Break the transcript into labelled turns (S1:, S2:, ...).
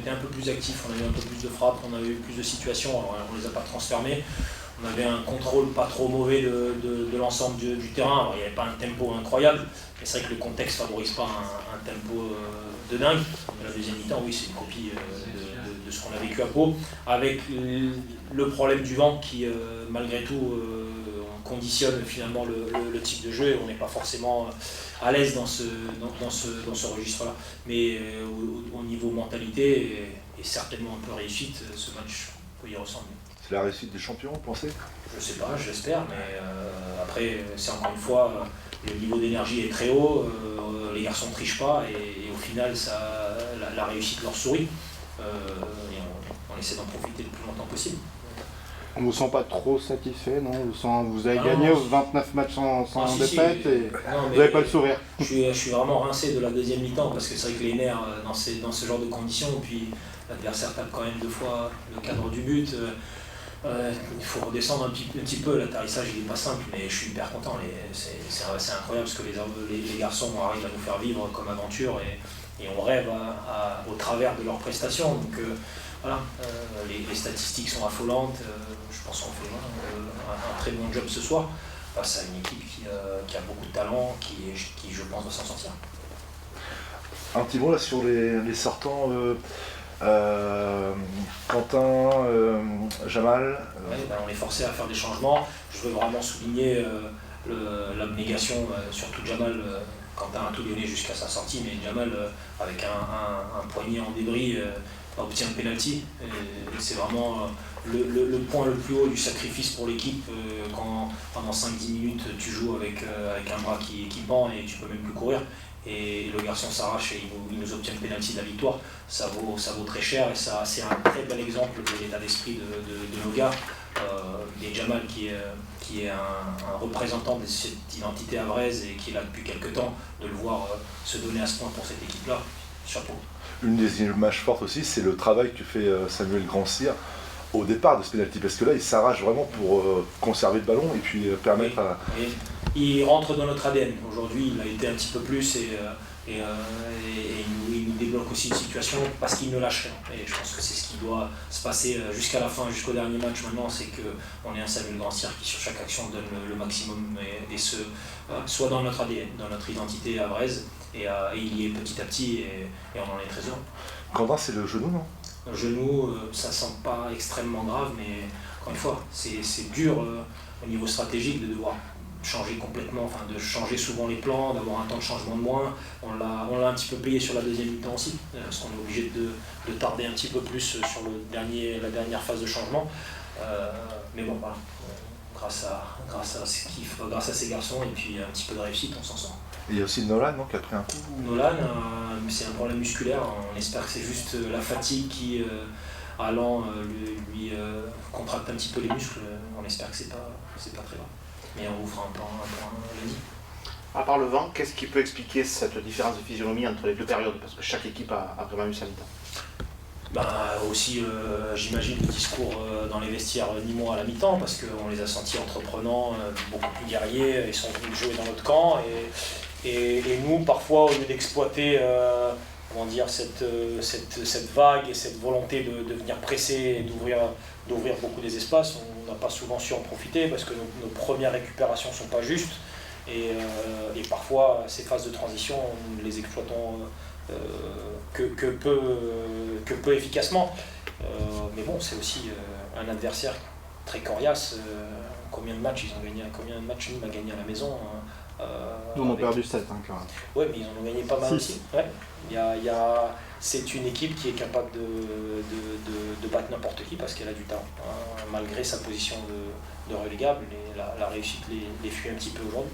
S1: été un peu plus actifs, on a eu un peu plus de frappes, on a eu plus de situations, alors on ne les a pas transformées. On avait un contrôle pas trop mauvais de l'ensemble du terrain, alors il n'y avait pas un tempo incroyable, mais c'est vrai que le contexte ne favorise pas un tempo de dingue. La deuxième mi-temps, oui, c'est une copie de ce qu'on a vécu à Pau, avec le problème du vent qui, malgré tout, conditionne finalement le type de jeu et on n'est pas forcément à l'aise dans ce registre-là. Mais au niveau mentalité et certainement un peu réussite, ce match peut y ressembler.
S2: C'est la réussite des champions, vous pensez?
S1: Je sais pas, j'espère, mais après, c'est encore une fois, le niveau d'énergie est très haut, les garçons ne trichent pas et au final, la réussite leur sourit. Et on essaie d'en profiter le plus longtemps possible.
S3: On ne vous sent pas trop satisfait, non? Vous avez gagné 29 matchs sans défaite et vous n'avez pas le sourire.
S1: Je suis vraiment rincé de la deuxième mi-temps parce que c'est vrai que les nerfs dans ce genre de conditions, puis l'adversaire tape quand même 2 fois le cadre du but. Il faut redescendre un petit peu, l'atterrissage il n'est pas simple, mais je suis hyper content. C'est incroyable ce que les garçons arrivent à nous faire vivre comme aventure et on rêve au travers de leurs prestations. Donc voilà, les statistiques sont affolantes. Je pense qu'on fait un très bon job ce soir face à une équipe qui a beaucoup de talent, qui je pense va s'en sortir.
S2: Un petit mot là sur les sortants. Quentin, Jamal.
S1: On est forcé à faire des changements. Je veux vraiment souligner l'abnégation, surtout Jamal. Quentin a tout donné jusqu'à sa sortie, mais Jamal, avec un poignet en débris, obtient le penalty. C'est vraiment le point le plus haut du sacrifice pour l'équipe quand pendant 5-10 minutes tu joues avec un bras qui pend et tu peux même plus courir. Et le garçon s'arrache et il nous obtient le pénalty de la victoire. Ça vaut très cher et c'est un très bel exemple de l'état d'esprit de nos gars. Et Jamal qui est un représentant de cette identité havraise et qui est là depuis quelques temps, de le voir se donner à ce point pour cette équipe-là, chapeau.
S2: Une des images fortes aussi, c'est le travail que fait Samuel Grand-Cyr au départ de ce pénalty, parce que là il s'arrache vraiment pour conserver le ballon et puis permettre à...
S1: Il rentre dans notre ADN. Aujourd'hui, il a été un petit peu plus et il nous débloque aussi une situation parce qu'il ne lâche rien. Et je pense que c'est ce qui doit se passer jusqu'à la fin, jusqu'au dernier match maintenant, c'est qu'on est un Samuel Grand-Cyr qui sur chaque action donne le maximum et soit dans notre ADN, dans notre identité havraise, et il y est petit à petit et on en est très heureux.
S2: Quentin, c'est le genou, non?
S1: Le genou, ça ne semble pas extrêmement grave, mais encore une fois, c'est dur au niveau stratégique de devoir changer complètement, enfin de changer souvent les plans, d'avoir un temps de changement de moins. On l'a un petit peu payé sur la deuxième mi-temps aussi, parce qu'on est obligé de tarder un petit peu plus sur la dernière phase de changement. Mais bon, voilà, grâce à ces garçons et puis un petit peu de réussite, on s'en sort.
S2: Et il y a aussi Nolan, non, qui a pris un coup.
S1: Nolan, c'est un problème musculaire. On espère que c'est juste la fatigue qui, allant, lui contracte un petit peu les muscles. On espère que c'est pas très grave. Mais on vous fera un point lundi.
S4: À part le vent, qu'est-ce qui peut expliquer cette différence de physionomie entre les deux périodes? Parce que chaque équipe a vraiment eu sa mi-temps.
S1: Aussi, j'imagine, le discours dans les vestiaires nîmois à la mi-temps, parce qu'on les a sentis entreprenants, beaucoup plus guerriers, ils sont venus jouer dans notre camp. Et nous, parfois, au lieu d'exploiter cette vague et cette volonté de venir presser et d'ouvrir beaucoup des espaces, on n'a pas souvent su en profiter parce que nos premières récupérations ne sont pas justes. Et parfois, ces phases de transition, nous ne les exploitons que peu efficacement. Mais bon, c'est aussi un adversaire très coriace. Combien de matchs ils ont gagné? Combien de matchs nous on a gagné à la maison?
S3: Nous on a perdu 7 quand même.
S1: Oui, mais ils en ont gagné pas mal aussi. Ouais. C'est une équipe qui est capable de battre n'importe qui parce qu'elle a du talent. Malgré sa position de relégable, la réussite les fuit un petit peu aujourd'hui.